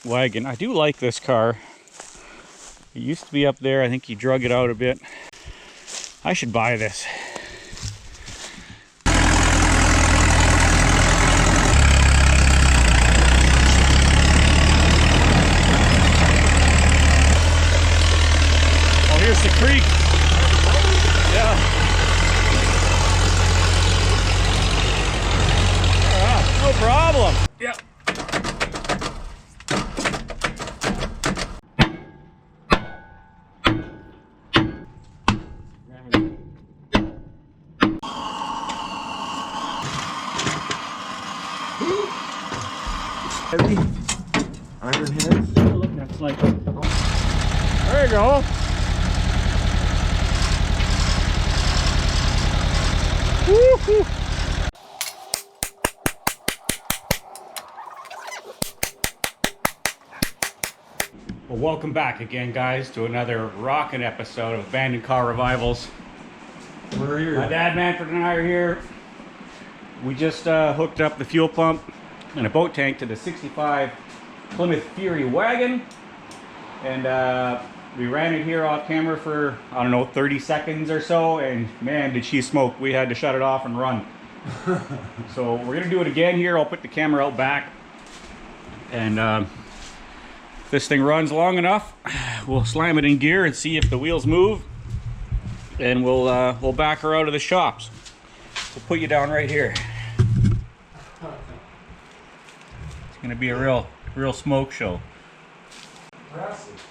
wagon. I do like this car. It used to be up there. I think he drug it out a bit. I should buy this. Oh, here's the creek. Yeah. No problem. Yeah. Heavy iron heads. Look, that's like. There you go. Woo-hoo. Well, welcome back again, guys, to another rockin' episode of Abandoned Car Revivals. We're here. My dad, Manfred, and I are here. We just hooked up the fuel pump and a boat tank to the 65 Plymouth Fury wagon, and we ran it here off camera for, I don't know, 30 seconds or so, and man, did she smoke. We had to shut it off and run. So we're gonna do it again here. I'll put the camera out back, and if this thing runs long enough, we'll slam it in gear and see if the wheels move, and we'll back her out of the shops. We'll put you down right here. It's gonna be a real smoke show. Impressive.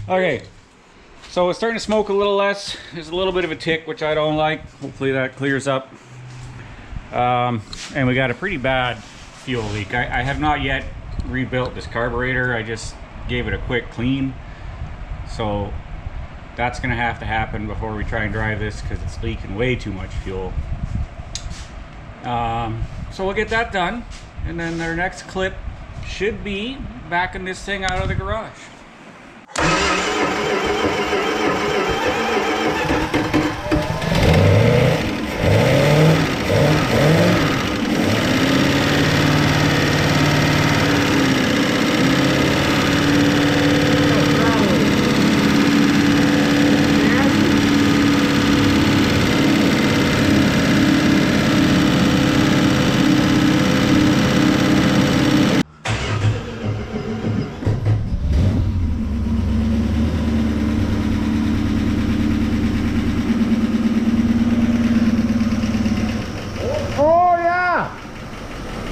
Okay, so it's starting to smoke a little less. There's a little bit of a tick, which I don't like. Hopefully that clears up. And we got a pretty bad fuel leak. I have not yet rebuilt this carburetor. I just gave it a quick clean. So that's gonna have to happen before we try and drive this, because it's leaking way too much fuel. So we'll get that done, and then our next clip should be backing this thing out of the garage.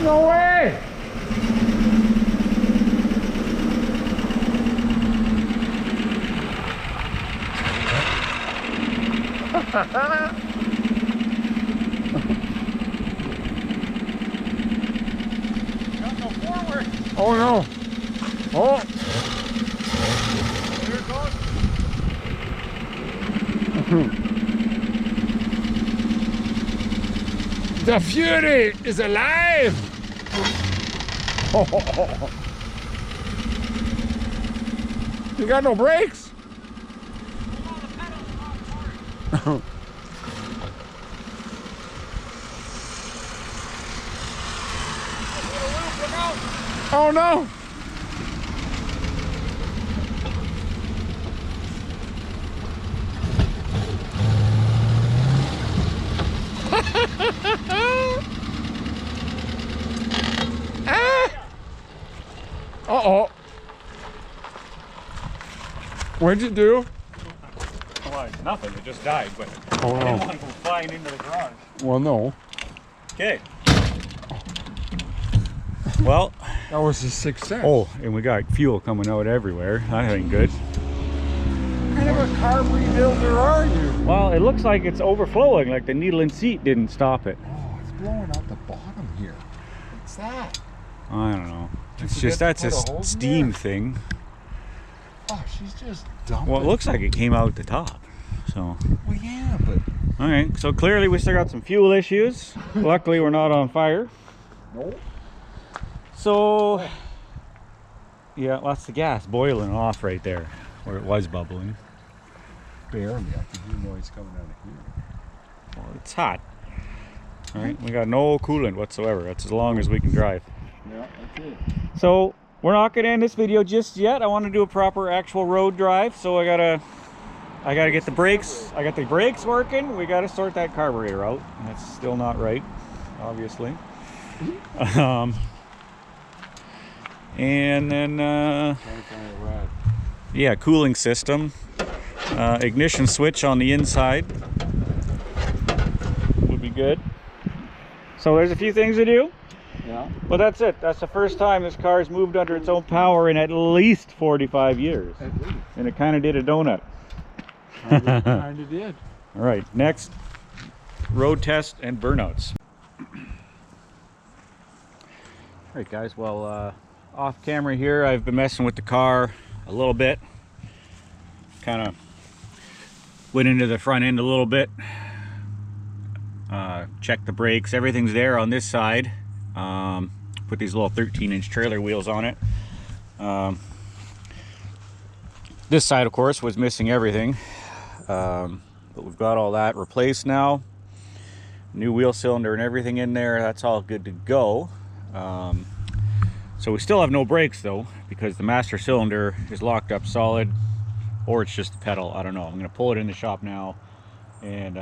No way! Don't go forward. Oh no! Oh! Here it goes. The Fury is alive! You got no brakes? Oh no! Uh-oh. What'd you do? Well, nothing. It just died, but Oh I no. didn't want to go flying into the garage. Well, no. Okay. Well, That was a success. oh, and we got fuel coming out everywhere. That ain't good. What kind of a car rebuilder are you? Well, it looks like it's overflowing, like the needle and seat didn't stop it. Oh, it's blowing out the bottom here? What's that? I don't know. Did It's you just forget to that's put a a hose in steam there? thing. Oh, she's just dumping. Well, it looks like it came out the top. So. Well, yeah, but All right. So clearly we still got some fuel issues. Luckily we're not on fire. nope. So. Yeah, that's the gas boiling off right there, where it was bubbling. Barely. I can hear noise coming out of here. Well, it's hot. All right, we got no coolant whatsoever. That's as long as we can drive. Yeah, that's it. So we're not gonna end this video just yet. I want to do a proper actual road drive. So I gotta get the brakes. I got the brakes working. We gotta sort that carburetor out. That's still not right, obviously. And then Trying to find a rod. yeah, cooling system, ignition switch on the inside would be good. So there's a few things to do, Yeah. but that's it. That's the first time this car's moved under its own power in at least 45 years, At least. and it kind of did a donut. Kind of did. All right, next, road test and burnouts. All right, guys. Well, off camera here, I've been messing with the car a little bit. Kind of went into the front end a little bit. Checked the brakes. Everything's there on this side. Put these little 13-inch trailer wheels on it. This side, of course, was missing everything. But we've got all that replaced now. New wheel cylinder and everything in there. That's all good to go. So we still have no brakes though, because the master cylinder is locked up solid, or it's just the pedal. I don't know. I'm going to pull it in the shop now and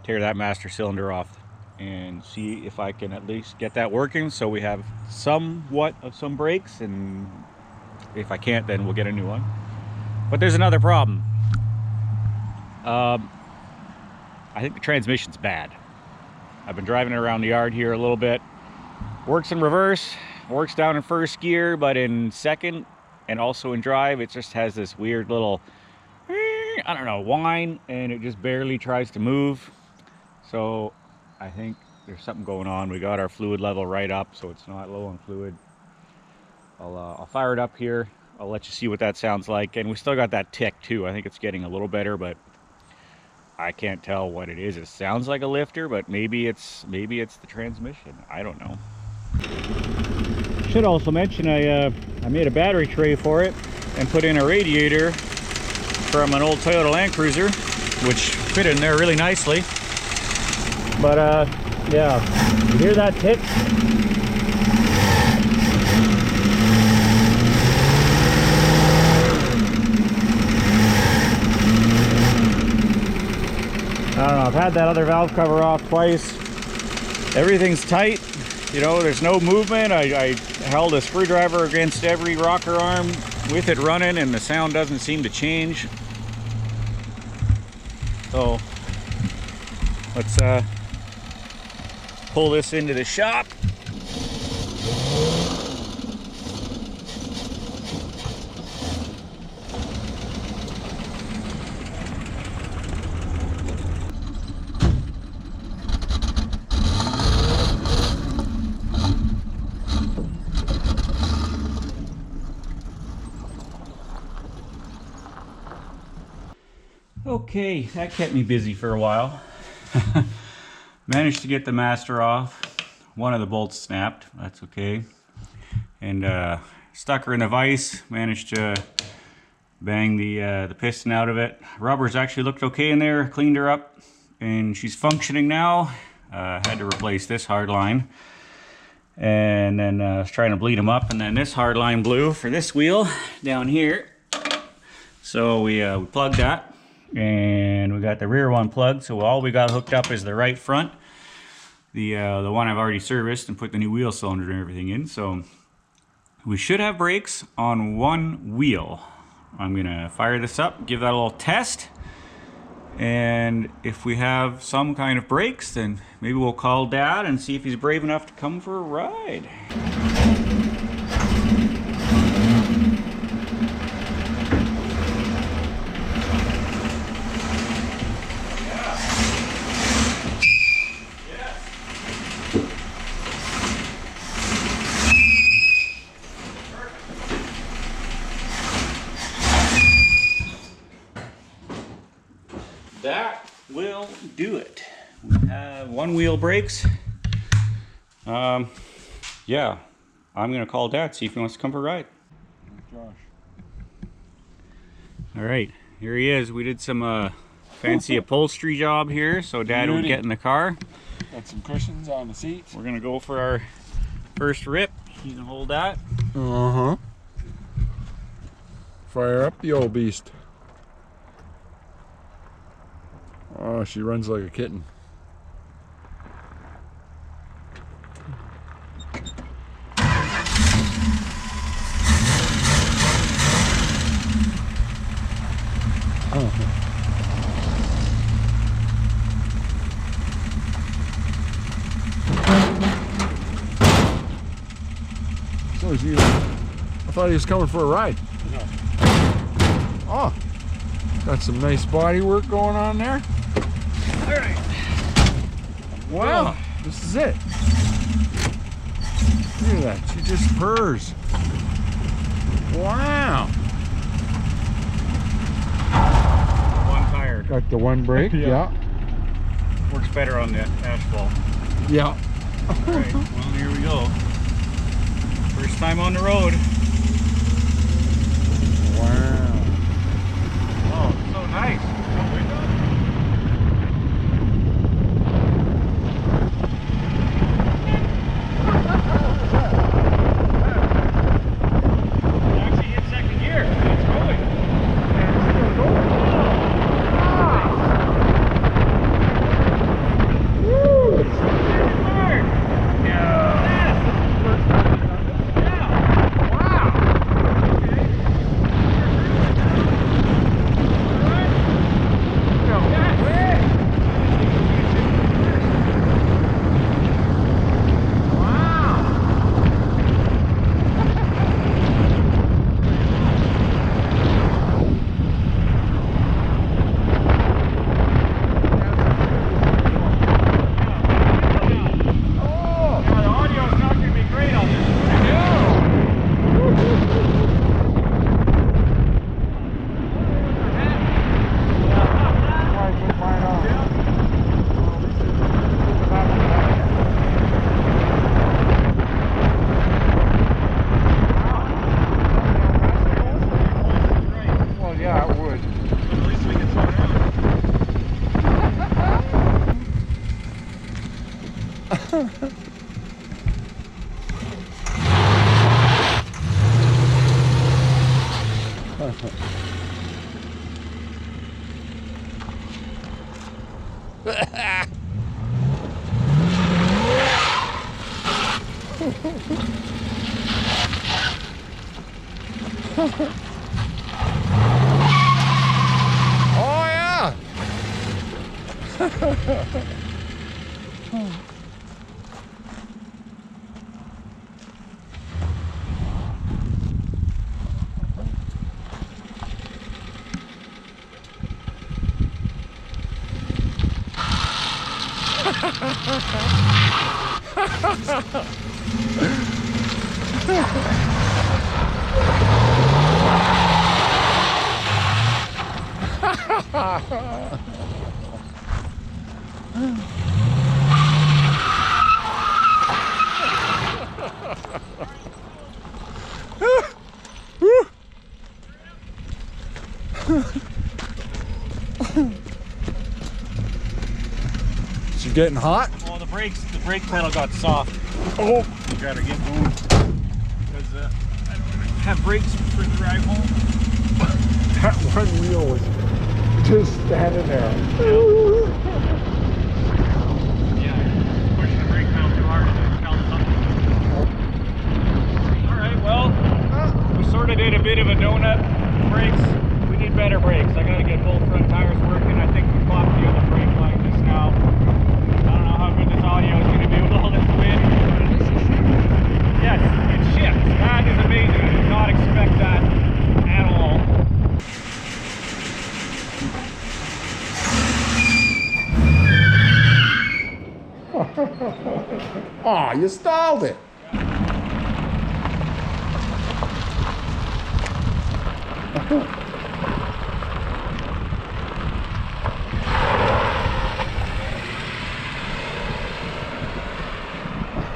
tear that master cylinder off and see if I can at least get that working, so we have somewhat of some brakes, and if I can't, then we'll get a new one. But there's another problem. I think the transmission's bad. I've been driving it around the yard here a little bit. Works in reverse, works down in first gear, but in second and also in drive, it just has this weird little, I don't know, whine, and it just barely tries to move. So I think there's something going on. We got our fluid level right up, so it's not low on fluid. I'll fire it up here. I'll let you see what that sounds like. And we still got that tick too. I think it's getting a little better, but I can't tell what it is. It sounds like a lifter, but maybe it's the transmission. I don't know. Should also mention I made a battery tray for it and put in a radiator from an old Toyota Land Cruiser, which fit in there really nicely. But yeah, you hear that tick? I don't know, I've had that other valve cover off twice. Everything's tight, you know, there's no movement. I held a screwdriver against every rocker arm with it running, and the sound doesn't seem to change. So let's pull this into the shop. Okay, that kept me busy for a while. Managed to get the master off. One of the bolts snapped, that's okay. And stuck her in the vise, managed to bang the piston out of it. Rubber's actually looked okay in there, cleaned her up, and she's functioning now. Had to replace this hard line. And then I was trying to bleed them up, and then this hard line blew for this wheel down here. So we plugged that. And we got the rear one plugged, so all we got hooked up is the right front, the one I've already serviced and put the new wheel cylinder and everything in. So we should have brakes on one wheel. I'm gonna fire this up, give that a little test, and if we have some kind of brakes, then maybe we'll call Dad and see if he's brave enough to come for a ride. do it. We have one wheel brakes. Yeah, I'm gonna call Dad, see if he wants to come for a ride. Josh. All right, here he is. We did some fancy upholstery job here, so Dad would get in the car. Got some cushions on the seats. We're gonna go for our first rip. You can hold that. Uh-huh. Fire up the old beast. Oh, she runs like a kitten. So is he? I thought he was coming for a ride. No. Oh, got some nice body work going on there. All right. Wow, this is it. Look at that, she just purrs. Wow. One tire. Got the one brake, yeah. Works better on the asphalt. Yeah. All right, well, here we go. First time on the road. Wow. Oh, so nice. It actually hit second gear. It's going. Oh yeah. Is it getting hot? Well, the brake pedal got soft. Oh, You gotta get moving because I don't have brakes for the drive home. that one wheel was just standing there. Yeah, pushing the brake pedal too hard and it fell something. All right, well, we sort of did a bit of a donut brakes. We need better brakes. I gotta get both front tires working. I think we popped the other brake line just now. I don't know how good this audio is gonna be with all this wind. Yes, it shifts. That is amazing. I did not expect that at all. Aw, you stalled it.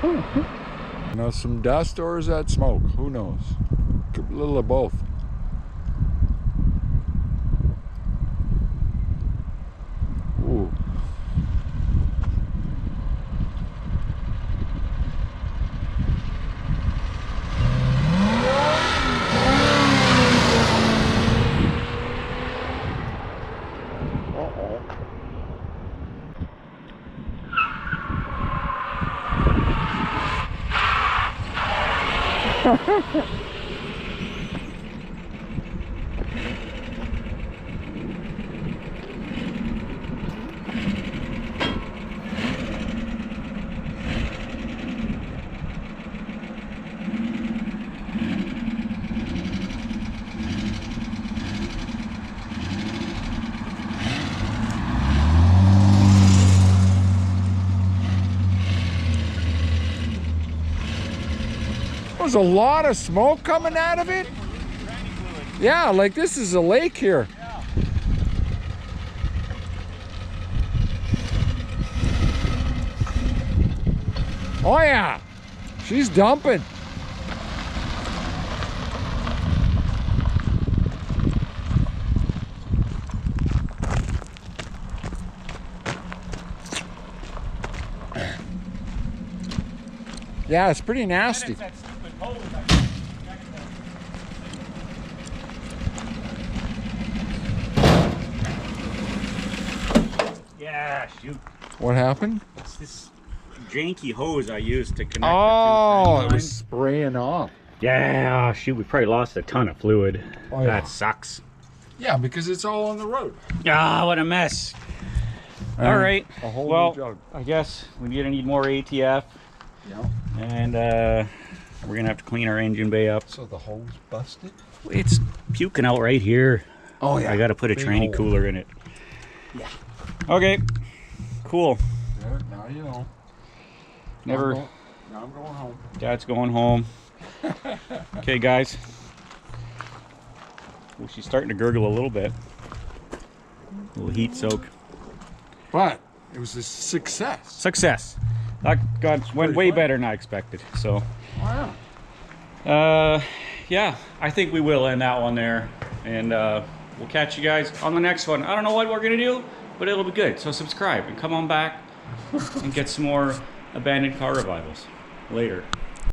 You know, some dust, or is that smoke? Who knows? A little of both. Ooh. There's a lot of smoke coming out of it. Yeah, like this is a lake here. Oh yeah, she's dumping. Yeah, it's pretty nasty. Yeah, shoot. What happened? It's this janky hose I used to connect Oh, the it was spraying off. Yeah, shoot, we probably lost a ton of fluid. Oh, yeah. That sucks. Yeah, because it's all on the road. Ah, what a mess. All right. A whole Well, new jug. I guess we're gonna need more ATF. Yeah. And we're gonna have to clean our engine bay up. So the hose busted? It's puking out right here. Oh yeah. I gotta put a Big tranny hole. cooler in it. Yeah. Okay. Cool. Yeah, now you know. Never. Now I'm going home. Dad's going home. Okay, guys. Well, she's starting to gurgle a little bit. A little heat soak. But it was a success. Success. That went way better than I expected. So. Wow. Yeah, I think we will end that one there, and we'll catch you guys on the next one. I don't know what we're gonna do, but it'll be good. So subscribe and come on back and get some more abandoned car revivals later.